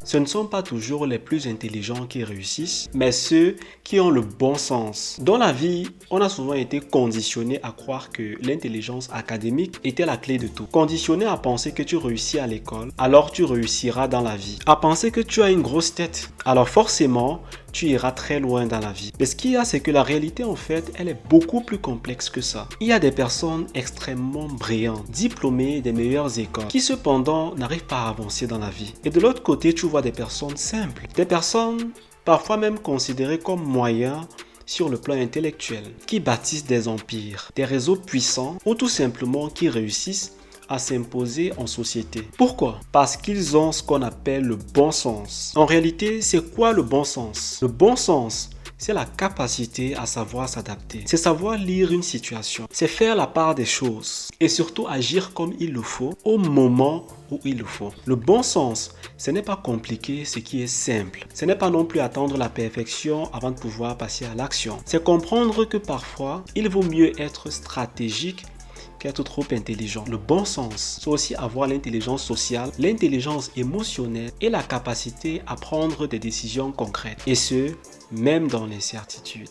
Ce ne sont pas toujours les plus intelligents qui réussissent, mais ceux qui ont le bon sens. Dans la vie, on a souvent été conditionné à croire que l'intelligence académique était la clé de tout. Conditionné à penser que tu réussis à l'école, alors tu réussiras dans la vie. À penser que tu as une grosse tête, alors forcément, tu iras très loin dans la vie. Mais ce qu'il y a, c'est que la réalité, en fait, elle est beaucoup plus complexe que ça. Il y a des personnes extrêmement brillantes, diplômées des meilleures écoles, qui cependant n'arrivent pas à avancer dans la vie. Et de l'autre côté, tu vois des personnes simples, des personnes parfois même considérées comme moyennes sur le plan intellectuel, qui bâtissent des empires, des réseaux puissants ou tout simplement qui réussissent à s'imposer en société. Pourquoi? Parce qu'ils ont ce qu'on appelle le bon sens. En réalité, c'est quoi le bon sens? Le bon sens, c'est la capacité à savoir s'adapter. C'est savoir lire une situation. C'est faire la part des choses. Et surtout agir comme il le faut au moment où il le faut. Le bon sens, ce n'est pas compliqué, ce qui est simple. Ce n'est pas non plus attendre la perfection avant de pouvoir passer à l'action. C'est comprendre que parfois, il vaut mieux être stratégique qu'être trop intelligent. Le bon sens, c'est aussi avoir l'intelligence sociale, l'intelligence émotionnelle et la capacité à prendre des décisions concrètes. Et ce, même dans l'incertitude.